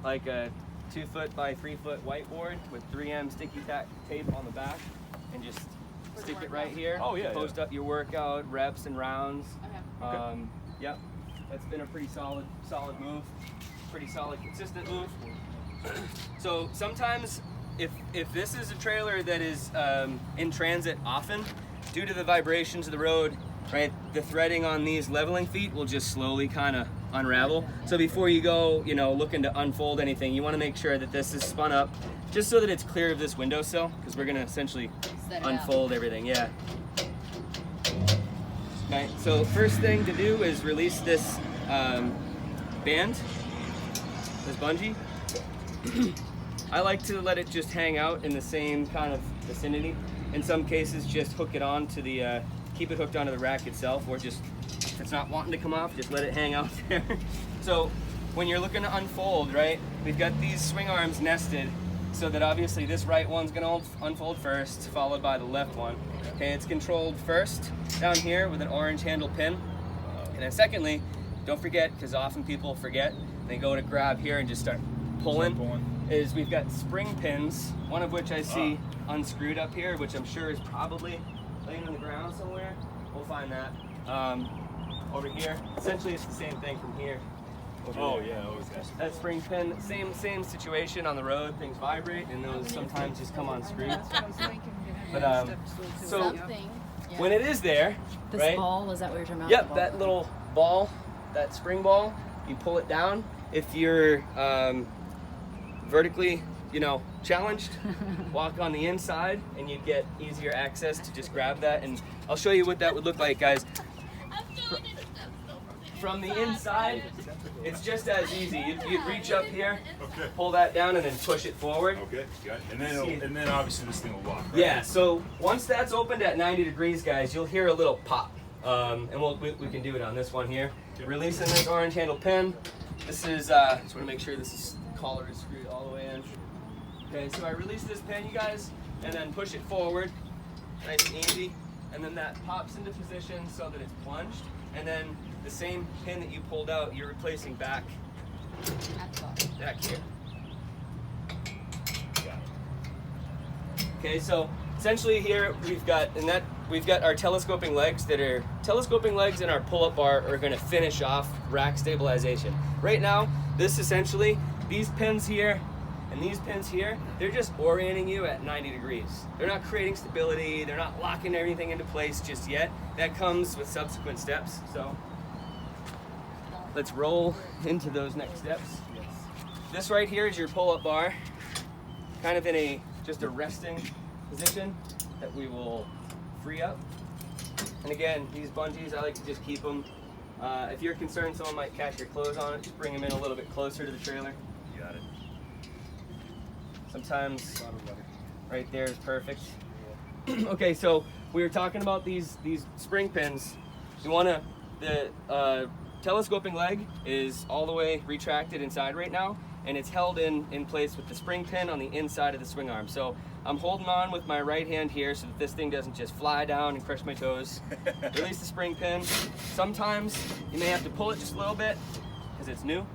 like a 2 foot by 3 foot whiteboard with 3M sticky tape on the back, and just stick it right here. Oh yeah. Post up your workout reps and rounds. Okay. Yep, that's been a pretty solid move. Pretty solid, consistent move. So sometimes, if this is a trailer that is in transit often, due to the vibrations of the road, right, the threading on these leveling feet will just slowly kind of unravel. So before you go, looking to unfold anything, you want to make sure that this is spun up, just so that it's clear of this windowsill, because we're going to essentially unfold everything. Yeah. Okay. So first thing to do is release this band, this bungee. I like to let it just hang out in the same kind of vicinity. In some cases, just hook it on to the, keep it hooked onto the rack itself, or just, if it's not wanting to come off, just let it hang out there. So when you're looking to unfold, right, we've got these swing arms nested, so that obviously this right one's gonna unfold first, followed by the left one. Okay, it's controlled first down here with an orange handle pin. And then secondly, don't forget, because often people forget, they go to grab here and just start pulling, is we've got spring pins, one of which I see unscrewed up here, which I'm sure is probably laying on the ground somewhere. We'll find that. Over here, essentially it's the same thing from here. Yeah, always got that spring pin, same situation on the road. Things vibrate, and those sometimes just come unscrewed. But so when it is there, this right? ball, is that what you're talking about? Yep, that little ball, that spring ball. You pull it down. If you're vertically, challenged, walk on the inside, and you get easier access to just grab that. And I'll show you what that would look like, guys. From the inside, it's just as easy. You'd reach up here, pull that down, and then push it forward. Okay, got it. And then obviously this thing will walk. Right? Yeah. So once that's opened at 90 degrees, guys, you'll hear a little pop, and we can do it on this one here. Yep. Releasing this orange handle pin. This is just want to make sure this collar is screwed all the way in. Okay. So I release this pin, you guys, and then push it forward, nice and easy, and then that pops into position so that it's plunged, and then the same pin that you pulled out, you're replacing back here. Okay, so essentially here we've got our telescoping legs and our pull-up bar are going to finish off rack stabilization. Right now, these pins here and these pins here, they're just orienting you at 90 degrees. They're not creating stability, they're not locking everything into place just yet. That comes with subsequent steps. So let's roll into those next steps. This right here is your pull-up bar, kind of in just a resting position that we will free up. And again, these bungees, I like to just keep them. If you're concerned someone might catch your clothes on it, just bring them in a little bit closer to the trailer. You got it. Sometimes right there is perfect. Okay, so we were talking about these spring pins. The telescoping leg is all the way retracted inside right now, and it's held in place with the spring pin on the inside of the swing arm. So I'm holding on with my right hand here so that this thing doesn't just fly down and crush my toes. Release the spring pin. Sometimes you may have to pull it just a little bit because it's new,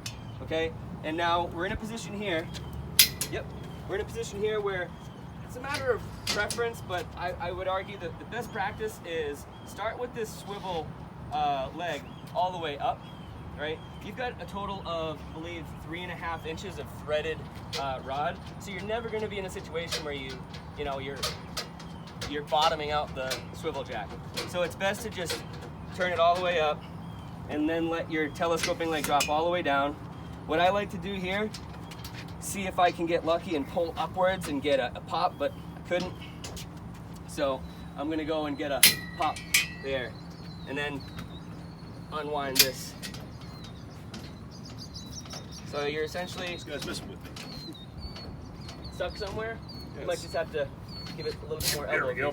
okay? And now we're in a position here. Yep, we're in a position here where it's a matter of preference, but I would argue that the best practice is start with this swivel leg all the way up, right? You've got a total of, I believe, 3.5 inches of threaded rod, so you're never going to be in a situation where you're bottoming out the swivel jack. So it's best to just turn it all the way up and then let your telescoping leg drop all the way down. What I like to do here, see if I can get lucky and pull upwards and get a pop, but I couldn't. So I'm going to go and get a pop there, and then unwind this. So you're essentially This guy's messing with me. stuck somewhere. Yes. You might just have to give it a little bit more There elbow. we go.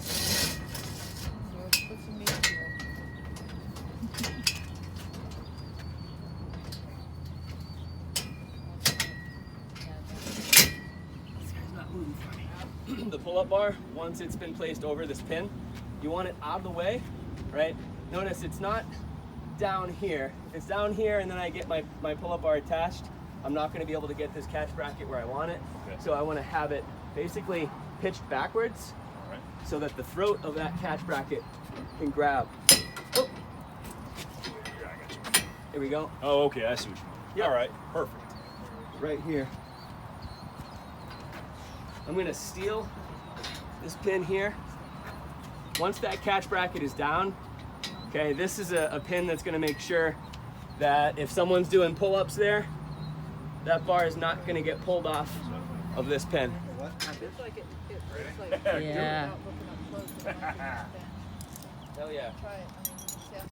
The pull-up bar, once it's been placed over this pin, you want it out of the way, right? Notice it's not down here. If it's down here and then I get my pull-up bar attached, I'm not going to be able to get this catch bracket where I want it. Okay. So I want to have it basically pitched backwards All right. so that the throat of that catch bracket can grab. Oh, Here, I got you. here we go. Oh, okay. I see what you mean. Yep. All right. Perfect. Right here. I'm going to steal this pin here. Once that catch bracket is down, okay, this is a pin that's going to make sure that if someone's doing pull-ups there, that bar is not going to get pulled off of this pin. It's like it's like Yeah. without looking up close. Hell yeah. Try it. I mean,